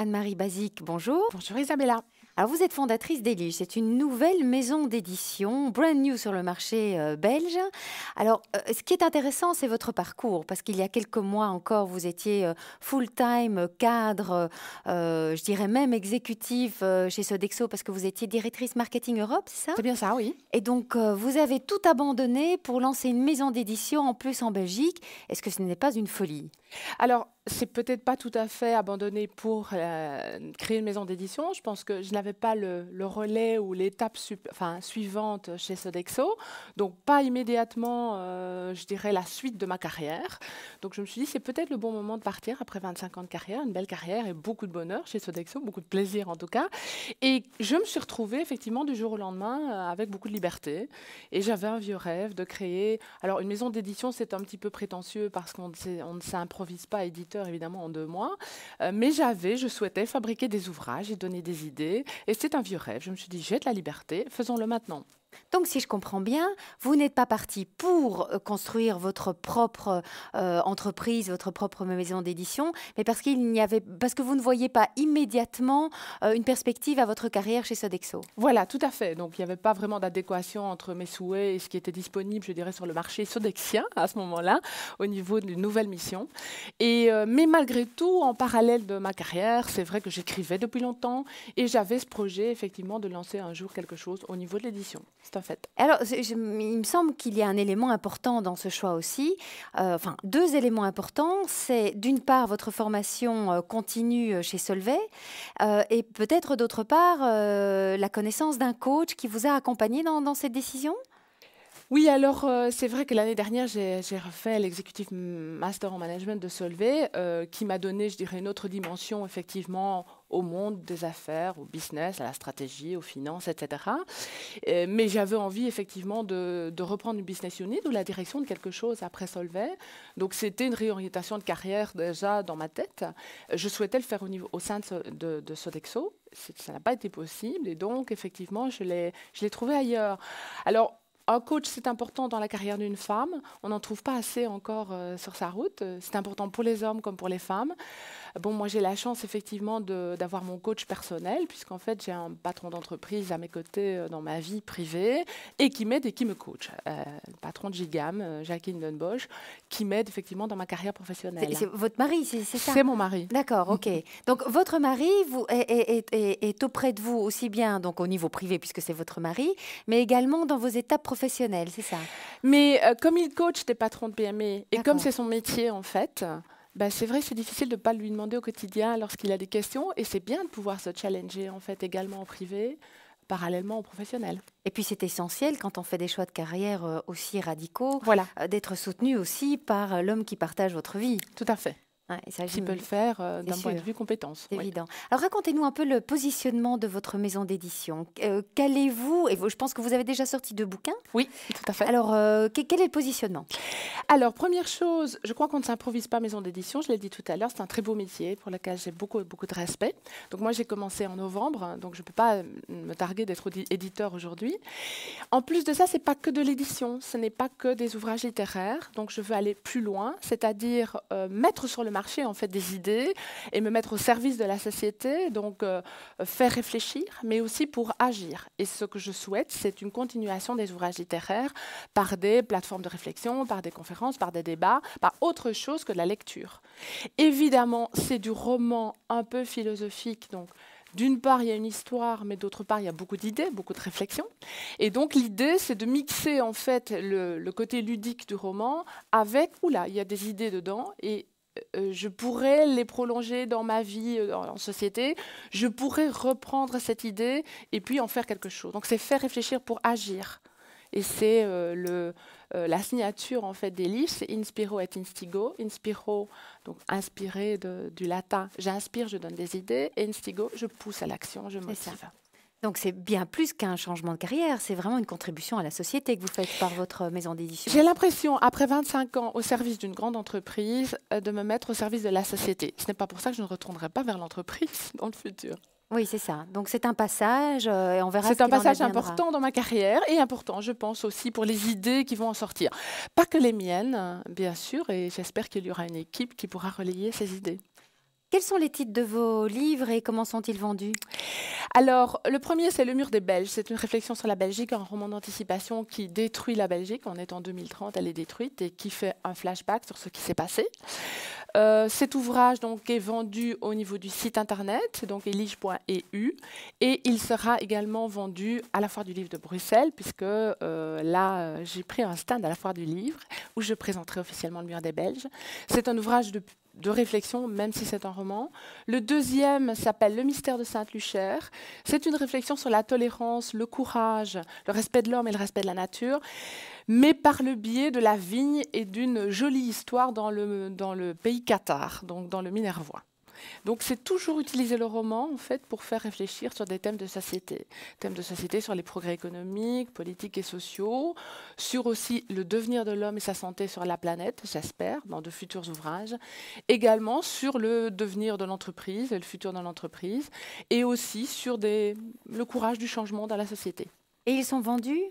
Anne-Marie Basique, bonjour. Bonjour Isabella. Alors vous êtes fondatrice d'Elige, c'est une nouvelle maison d'édition, brand new sur le marché belge. Alors ce qui est intéressant, c'est votre parcours, parce qu'il y a quelques mois encore, vous étiez full-time cadre, je dirais même exécutif chez Sodexo, parce que vous étiez directrice marketing Europe, c'est ça? C'est bien ça, oui. Et donc vous avez tout abandonné pour lancer une maison d'édition en plus en Belgique. Est-ce que ce n'est pas une folie? Alors, c'est peut-être pas tout à fait abandonné pour créer une maison d'édition. Je pense que je n'avais pas le relais ou l'étape suivante chez Sodexo. Donc, pas immédiatement, je dirais, la suite de ma carrière. Donc, je me suis dit, c'est peut-être le bon moment de partir après 25 ans de carrière, une belle carrière et beaucoup de bonheur chez Sodexo, beaucoup de plaisir en tout cas. Et je me suis retrouvée effectivement du jour au lendemain avec beaucoup de liberté. Et j'avais un vieux rêve de créer. Alors, une maison d'édition, c'est un petit peu prétentieux parce qu'on ne s'improvise pas éditeur évidemment en 2 mois, mais je souhaitais fabriquer des ouvrages et donner des idées, et c'est un vieux rêve. Je me suis dit, j'ai de la liberté, faisons-le maintenant. Donc, si je comprends bien, vous n'êtes pas parti pour construire votre propre entreprise, votre propre maison d'édition, mais parce que vous ne voyez pas immédiatement une perspective à votre carrière chez Sodexo. Voilà, tout à fait. Donc, il n'y avait pas vraiment d'adéquation entre mes souhaits et ce qui était disponible, je dirais, sur le marché sodexien à ce moment-là, au niveau d'une nouvelle mission. Mais malgré tout, en parallèle de ma carrière, c'est vrai que j'écrivais depuis longtemps et j'avais ce projet, effectivement, de lancer un jour quelque chose au niveau de l'édition. C'est un fait. Alors, il me semble qu'il y a un élément important dans ce choix aussi. Enfin, 2 éléments importants. C'est d'une part votre formation continue chez Solvay et peut-être d'autre part la connaissance d'un coach qui vous a accompagné dans cette décision. Oui, alors c'est vrai que l'année dernière, j'ai refait l'executive master en management de Solvay, qui m'a donné, je dirais, une autre dimension effectivement au monde des affaires, au business, à la stratégie, aux finances, etc. Mais j'avais envie effectivement de reprendre une business unit ou la direction de quelque chose après Solvay. Donc c'était une réorientation de carrière déjà dans ma tête. Je souhaitais le faire au sein de Sodexo. Ça n'a pas été possible et donc effectivement, je l'ai trouvé ailleurs. Alors, un coach, c'est important dans la carrière d'une femme. On n'en trouve pas assez encore sur sa route. C'est important pour les hommes comme pour les femmes. Bon, moi, j'ai la chance effectivement d'avoir mon coach personnel, puisqu'en fait, j'ai un patron d'entreprise à mes côtés dans ma vie privée et qui m'aide et qui me coach. Le patron de Gigam, Jacqueline Dunbosch, qui m'aide effectivement dans ma carrière professionnelle. C'est votre mari, c'est ça? C'est mon mari. D'accord, ok. Donc votre mari est auprès de vous aussi bien donc au niveau privé puisque c'est votre mari, mais également dans vos étapes professionnelles, c'est ça? Mais comme il coach des patrons de PME et comme D'accord. c'est son métier en fait, bah, c'est vrai que c'est difficile de ne pas lui demander au quotidien lorsqu'il a des questions et c'est bien de pouvoir se challenger en fait également en privé, parallèlement au professionnel. Et puis c'est essentiel quand on fait des choix de carrière aussi radicaux, Voilà, d'être soutenu aussi par l'homme qui partage votre vie. tout à fait. Ouais, et ça, Qui peut le faire d'un point de sûr. vue compétence. C'est Oui. évident. Alors racontez-nous un peu le positionnement de votre maison d'édition. Qu'allez-vous, je pense que vous avez déjà sorti 2 bouquins. Oui, tout à fait. Alors quel est le positionnement? Alors, première chose, je crois qu'on ne s'improvise pas maison d'édition, je l'ai dit tout à l'heure, c'est un très beau métier pour lequel j'ai beaucoup, beaucoup de respect. Donc moi, j'ai commencé en novembre, donc je ne peux pas me targuer d'être éditeur aujourd'hui. En plus de ça, ce n'est pas que de l'édition, ce n'est pas que des ouvrages littéraires, donc je veux aller plus loin, c'est-à-dire mettre sur le marché en fait des idées et me mettre au service de la société, donc faire réfléchir, mais aussi pour agir. Et ce que je souhaite, c'est une continuation des ouvrages littéraires par des plateformes de réflexion, par des conférences, par des débats, par autre chose que de la lecture. Évidemment, c'est du roman un peu philosophique, donc d'une part, il y a une histoire, mais d'autre part, il y a beaucoup d'idées, beaucoup de réflexions. Et donc, l'idée, c'est de mixer en fait le côté ludique du roman avec, oula, il y a des idées dedans, et je pourrais les prolonger dans ma vie en société, je pourrais reprendre cette idée et puis en faire quelque chose. Donc, c'est faire réfléchir pour agir. Et c'est la signature en fait des livres, c'est Inspiro et Instigo. Inspiro, donc inspiré du latin, j'inspire, je donne des idées. Et Instigo, je pousse à l'action, je motive. Donc c'est bien plus qu'un changement de carrière, c'est vraiment une contribution à la société que vous faites par votre maison d'édition. J'ai l'impression, après 25 ans au service d'une grande entreprise, de me mettre au service de la société. Ce n'est pas pour ça que je ne retournerai pas vers l'entreprise dans le futur. Oui, c'est ça. Donc c'est un passage et on verra. C'est un passage important dans ma carrière et important, je pense, aussi pour les idées qui vont en sortir. Pas que les miennes, bien sûr, et j'espère qu'il y aura une équipe qui pourra relayer ces idées. Quels sont les titres de vos livres et comment sont-ils vendus? Alors, le premier, c'est Le mur des Belges. C'est une réflexion sur la Belgique, un roman d'anticipation qui détruit la Belgique. On est en 2030, elle est détruite et qui fait un flashback sur ce qui s'est passé. Cet ouvrage donc, est vendu au niveau du site internet, donc elige.eu, et il sera également vendu à la Foire du Livre de Bruxelles, puisque là, j'ai pris un stand à la Foire du Livre où je présenterai officiellement Le mur des Belges. C'est un ouvrage de réflexion, même si c'est un roman. Le deuxième s'appelle Le mystère de Sainte-Luchère. C'est une réflexion sur la tolérance, le courage, le respect de l'homme et le respect de la nature, mais par le biais de la vigne et d'une jolie histoire dans le pays cathare, donc dans le Minervois. Donc c'est toujours utiliser le roman en fait pour faire réfléchir sur des thèmes de société sur les progrès économiques, politiques et sociaux, sur aussi le devenir de l'homme et sa santé sur la planète, j'espère, dans de futurs ouvrages, également sur le devenir de l'entreprise et le futur de l'entreprise, et aussi sur le courage du changement dans la société. Et ils sont vendus?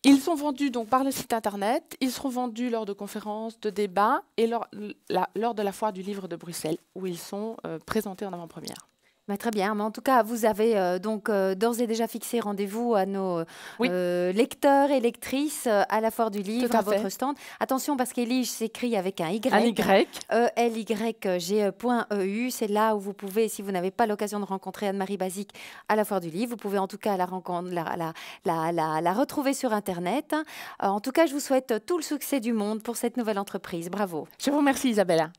Ils sont vendus donc par le site internet, ils seront vendus lors de conférences, de débats et lors de la foire du livre de Bruxelles où ils sont présentés en avant-première. Bah, très bien, mais en tout cas, vous avez donc d'ores et déjà fixé rendez-vous à nos Oui. lecteurs et lectrices à la Foire du Livre, Tout à à votre fait. stand. Attention, parce qu'Elige s'écrit avec un Y. Un Y. ELYGE.eu. C'est là où vous pouvez, si vous n'avez pas l'occasion de rencontrer Anne-Marie Basic à la Foire du Livre, vous pouvez en tout cas la retrouver sur Internet. En tout cas, je vous souhaite tout le succès du monde pour cette nouvelle entreprise. Bravo. Je vous remercie Isabella.